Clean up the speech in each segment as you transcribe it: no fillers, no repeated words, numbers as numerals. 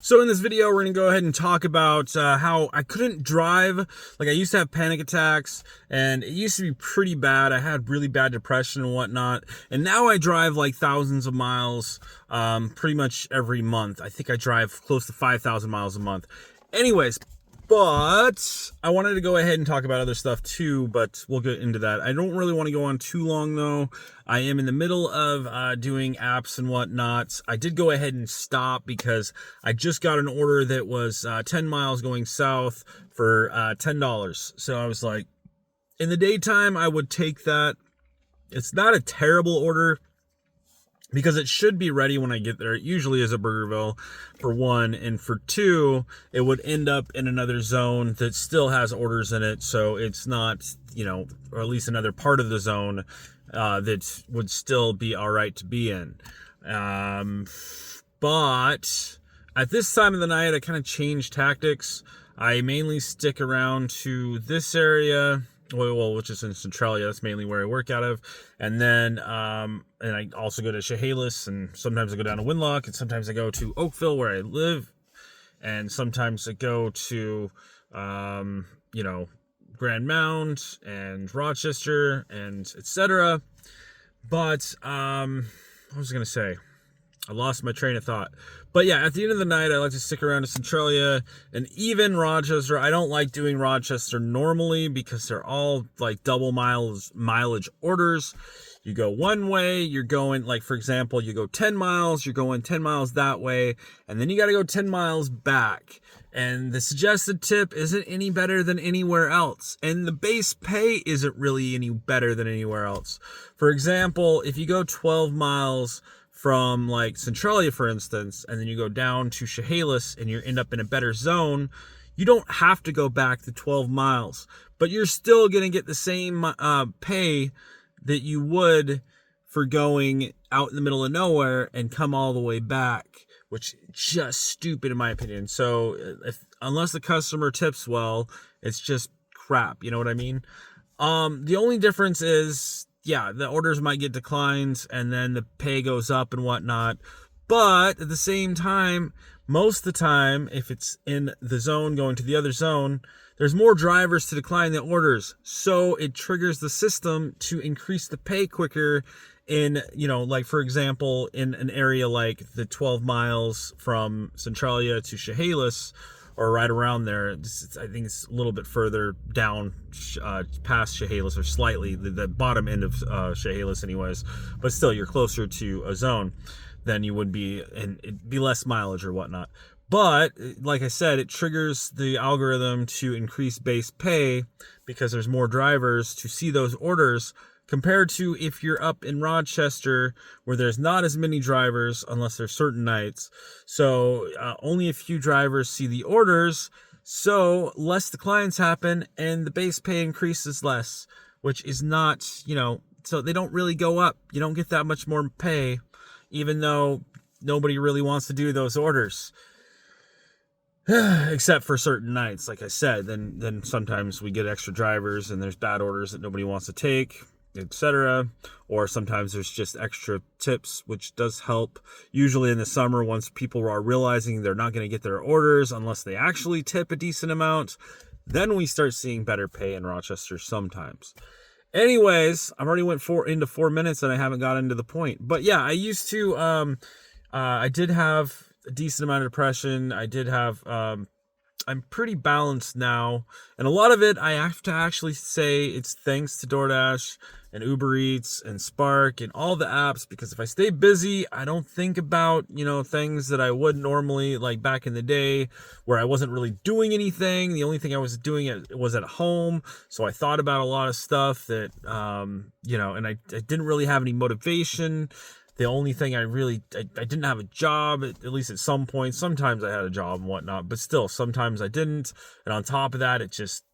So in this video, we're going to go ahead and talk about how I couldn't drive. Like, I used to have panic attacks, and it used to be pretty bad. I had really bad depression and whatnot. And now I drive like thousands of miles pretty much every month. I think I drive close to 5,000 miles a month. Anyways, but I wanted to go ahead and talk about other stuff too, but we'll get into that. I don't really want to go on too long though. I am in the middle of doing apps and whatnot. I did go ahead and stop because I just got an order that was 10 miles going south for $10. So I was like, in the daytime, I would take that. It's not a terrible order, because it should be ready when I get there. It usually is a Burgerville, for one, and for two, it would end up in another zone that still has orders in it, so it's not, or at least another part of the zone that would still be all right to be in. But at this time of the night, I kind of changed tactics. I mainly stick around to this area, which is in Centralia. That's mainly where I work out of. And then, and I also go to Chehalis, and sometimes I go down to Winlock, and sometimes I go to Oakville, where I live, and sometimes I go to, Grand Mound and Rochester and etc. But, what was I going to say? I lost my train of thought. But yeah, at the end of the night, I like to stick around to Centralia and even Rochester. I don't like doing Rochester normally because they're all like double mileage orders. You go one way, you're going, like, for example, you go 10 miles, you're going 10 miles that way, and then you got to go 10 miles back. And the suggested tip isn't any better than anywhere else. And the base pay isn't really any better than anywhere else. For example, if you go 12 miles from like Centralia, for instance, and then you go down to Chehalis and you end up in a better zone, you don't have to go back the 12 miles, but you're still going to get the same pay that you would for going out in the middle of nowhere and come all the way back, which is just stupid in my opinion. So unless the customer tips well, it's just crap. You know what I mean? The only difference is, yeah, the orders might get declined and then the pay goes up and whatnot. But at the same time, most of the time, if it's in the zone going to the other zone, there's more drivers to decline the orders. So it triggers the system to increase the pay quicker in, like, for example, in an area like the 12 miles from Centralia to Chehalis, or right around there. I think it's a little bit further down past Chehalis, or slightly, the bottom end of Chehalis anyways. But still, you're closer to a zone than you would be, and it'd be less mileage or whatnot. But, like I said, it triggers the algorithm to increase base pay because there's more drivers to see those orders, compared to if you're up in Rochester, where there's not as many drivers unless there's certain nights. So only a few drivers see the orders, so less declines happen and the base pay increases less, which is not, so they don't really go up. You don't get that much more pay, even though nobody really wants to do those orders. Except for certain nights, like I said, then sometimes we get extra drivers and there's bad orders that nobody wants to take, etc. Or sometimes there's just extra tips, which does help. Usually in the summer, once people are realizing they're not going to get their orders unless they actually tip a decent amount, then we start seeing better pay in Rochester sometimes. Anyways, I've already went into 4 minutes and I haven't got into the point. But yeah, I used to, I did have a decent amount of depression. I did have, I'm pretty balanced now, and a lot of it, I have to actually say, it's thanks to DoorDash and Uber Eats and Spark and all the apps, because if I stay busy, I don't think about, things that I would normally, like back in the day where I wasn't really doing anything. The only thing I was doing was at home, so I thought about a lot of stuff that, and I didn't really have any motivation. The only thing I didn't have a job, at least at some point. Sometimes I had a job and whatnot, but still, sometimes I didn't. And on top of that, it just,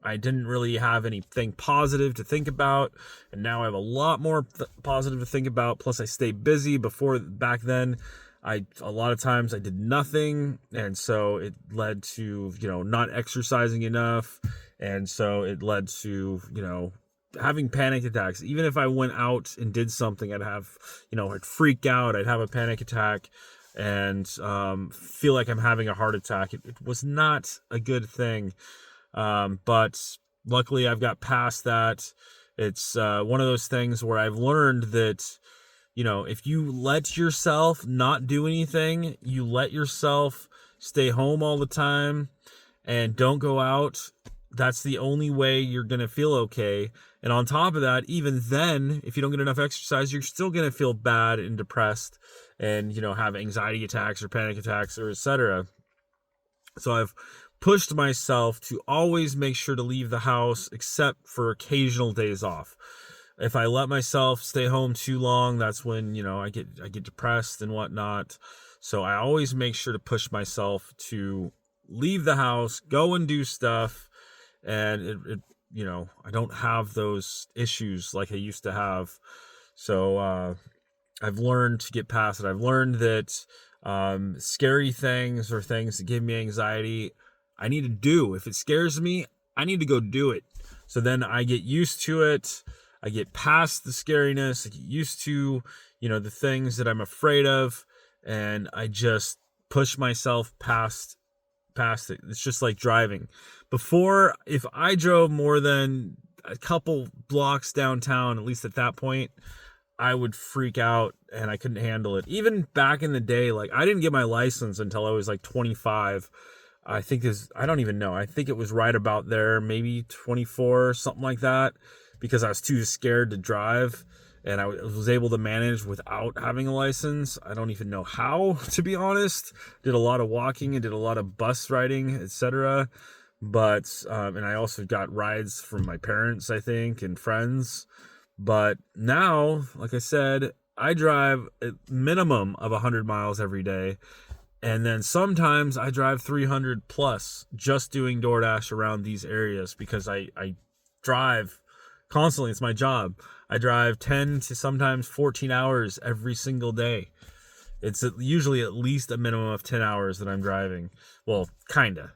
I didn't really have anything positive to think about. And now I have a lot more positive to think about. Plus, I stay busy. Back then, a lot of times I did nothing. And so it led to, not exercising enough. And so it led to, having panic attacks. Even if I went out and did something, I'd have, I'd freak out, I'd have a panic attack, and feel like I'm having a heart attack. It was not a good thing, but luckily I've got past that. It's one of those things where I've learned that, if you let yourself not do anything, you let yourself stay home all the time and don't go out, that's the only way you're going to feel okay. And on top of that, even then, if you don't get enough exercise, you're still going to feel bad and depressed and, have anxiety attacks or panic attacks or etc. So I've pushed myself to always make sure to leave the house except for occasional days off. If I let myself stay home too long, that's when, I get depressed and whatnot. So I always make sure to push myself to leave the house, go and do stuff. And I don't have those issues like I used to have. So I've learned to get past it. I've learned that scary things or things that give me anxiety, I need to do. If it scares me, I need to go do it. So then I get used to it. I get past the scariness. I get used to, the things that I'm afraid of. And I just push myself past it. It's just like driving. Before, if I drove more than a couple blocks downtown, at least at that point, I would freak out and I couldn't handle it. Even back in the day, like I didn't get my license until I was like 25. I don't even know. I think it was right about there, maybe 24, something like that, because I was too scared to drive. And I was able to manage without having a license. I don't even know how, to be honest. Did a lot of walking and did a lot of bus riding, etc. But, and I also got rides from my parents, I think, and friends. But now, like I said, I drive a minimum of 100 miles every day. And then sometimes I drive 300 plus just doing DoorDash around these areas because I drive constantly. It's my job. I drive 10 to sometimes 14 hours every single day. It's usually at least a minimum of 10 hours that I'm driving. Well, kinda.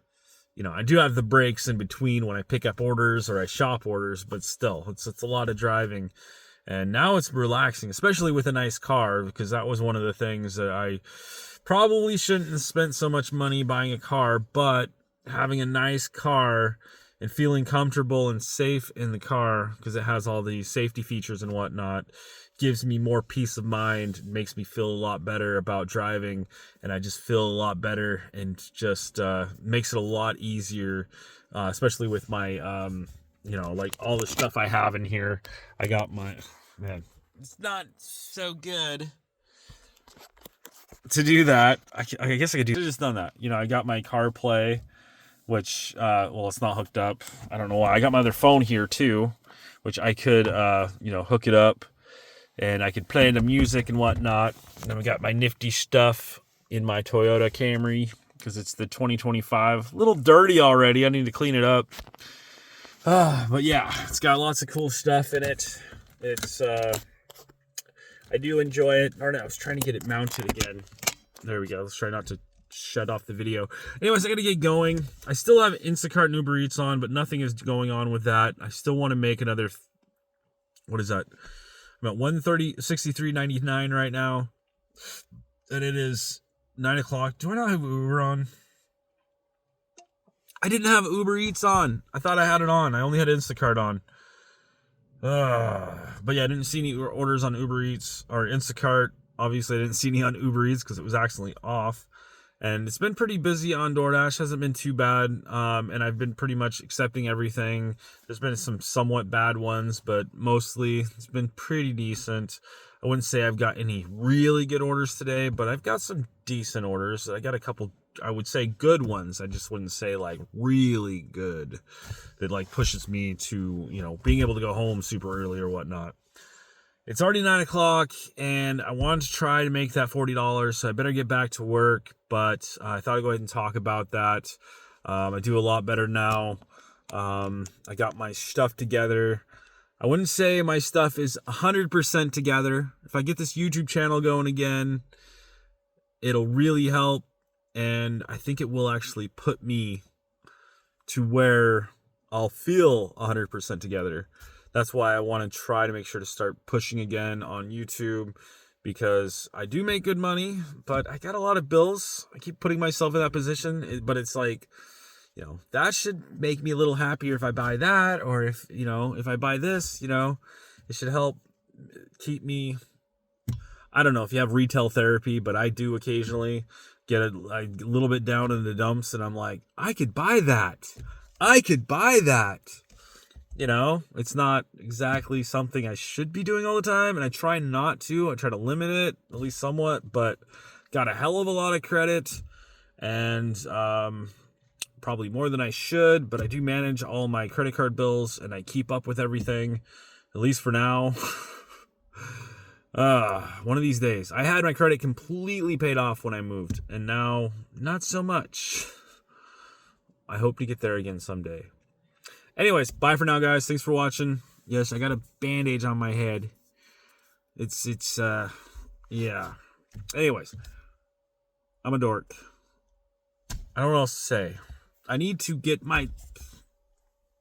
I do have the breaks in between when I pick up orders or I shop orders, but still, it's a lot of driving. And now it's relaxing, especially with a nice car, because that was one of the things that I probably shouldn't have spent so much money buying a car, but having a nice car and feeling comfortable and safe in the car because it has all the safety features and whatnot gives me more peace of mind, makes me feel a lot better about driving, and I just feel a lot better and just makes it a lot easier, especially with my, like all the stuff I have in here. I got man, it's not so good to do that. I guess I could just done that. I got my CarPlay, which, it's not hooked up. I don't know why. I got my other phone here too, which I could, hook it up and I could play the music and whatnot. And then we got my nifty stuff in my Toyota Camry because it's the 2025. A little dirty already. I need to clean it up. But yeah, it's got lots of cool stuff in it. It's, I do enjoy it. Or no, I was trying to get it mounted again. There we go. Let's try not to shut off the video. Anyways, I gotta get going. I still have Instacart and Uber Eats on, but nothing is going on with that. I still want to make another, what is that? I'm at 163.99 right now. And it is 9 o'clock. Do I not have Uber on? I didn't have Uber Eats on. I thought I had it on. I only had Instacart on. But yeah, I didn't see any orders on Uber Eats or Instacart. Obviously, I didn't see any on Uber Eats because it was accidentally off. And it's been pretty busy on DoorDash. Hasn't been too bad. And I've been pretty much accepting everything. There's been some somewhat bad ones, but mostly it's been pretty decent. I wouldn't say I've got any really good orders today, but I've got some decent orders. I got a couple, I would say, good ones. I just wouldn't say like really good that like pushes me to, being able to go home super early or whatnot. It's already 9 o'clock and I wanted to try to make that $40, so I better get back to work, but I thought I'd go ahead and talk about that. I do a lot better now. I got my stuff together. I wouldn't say my stuff is 100% together. If I get this YouTube channel going again, it'll really help, and I think it will actually put me to where I'll feel 100% together. That's why I want to try to make sure to start pushing again on YouTube, because I do make good money, but I got a lot of bills. I keep putting myself in that position, but it's like, that should make me a little happier if I buy that, or if I buy this, it should help keep me. I don't know if you have retail therapy, but I do occasionally get a little bit down in the dumps, and I'm like, I could buy that. It's not exactly something I should be doing all the time, and I try not to. I try to limit it, at least somewhat, but got a hell of a lot of credit, and probably more than I should, but I do manage all my credit card bills, and I keep up with everything, at least for now. One of these days. I had my credit completely paid off when I moved, and now not so much. I hope to get there again someday. Anyways, bye for now, guys. Thanks for watching. Yes, I got a bandage on my head. Yeah. Anyways, I'm a dork. I don't know what else to say. I need to get my...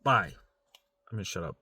Bye. I'm gonna shut up.